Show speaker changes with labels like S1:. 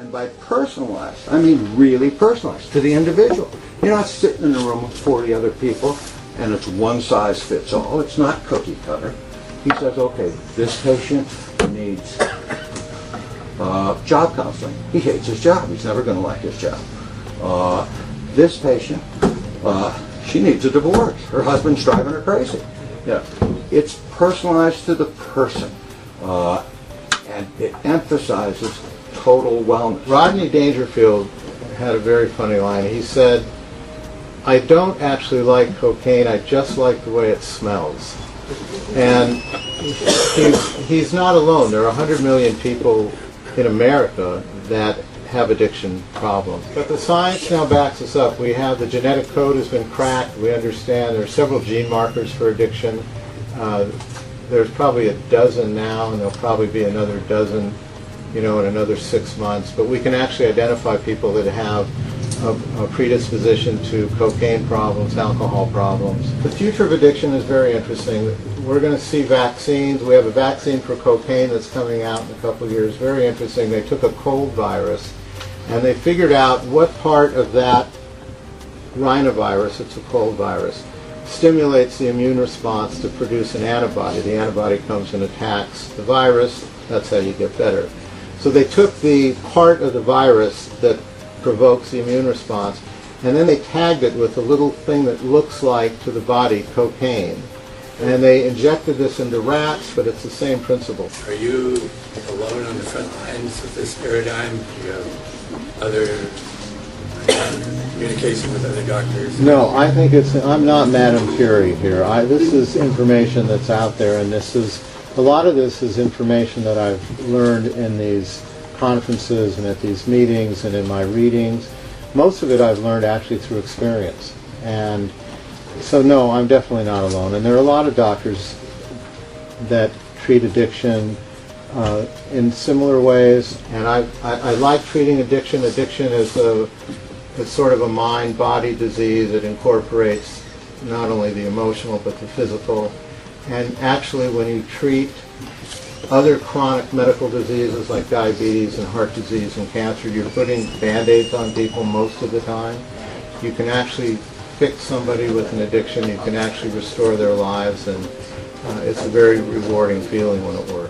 S1: And by personalized, I mean really personalized to the individual. You're not sitting in a room with 40 other people and it's one size fits all. It's not cookie cutter. He says, okay, this patient needs job counseling. He hates his job. He's never going to like his job. This patient, she needs a divorce. Her husband's driving her crazy. Yeah. It's personalized to the person, and it emphasizes total wellness.
S2: Rodney Dangerfield had a very funny line. He said, I don't actually like cocaine, I just like the way it smells. And he's not alone. There are 100 million people in America that have addiction problems. But the science now backs us up. We have the genetic code has been cracked. We understand there are several gene markers for addiction. There's probably a dozen now, and there'll probably be another dozen, in another 6 months. But we can actually identify people that have a predisposition to cocaine problems, alcohol problems. The future of addiction is very interesting. We're going to see vaccines. We have a vaccine for cocaine that's coming out in a couple of years. Very interesting. They took a cold virus and they figured out what part of that rhinovirus, it's a cold virus, stimulates the immune response to produce an antibody. The antibody comes and attacks the virus. That's how you get better. So they took the part of the virus that provokes the immune response, and then they tagged it with a little thing that looks like, to the body, cocaine. And they injected this into rats, but it's the same principle.
S3: Are you alone on the front lines of this paradigm? Do you have other communication with other doctors?
S2: No, I think I'm not Madame Curie here. This is information that's out there, and a lot of this is information that I've learned in these conferences and at these meetings and in my readings. Most of it I've learned actually through experience. And so no, I'm definitely not alone. And there are a lot of doctors that treat addiction in similar ways. And I like treating addiction. Addiction is it's sort of a mind-body disease. It incorporates not only the emotional but the physical. And actually when you treat other chronic medical diseases like diabetes and heart disease and cancer, you're putting Band-Aids on people most of the time. You can actually fix somebody with an addiction. You can actually restore their lives, and it's a very rewarding feeling when it works.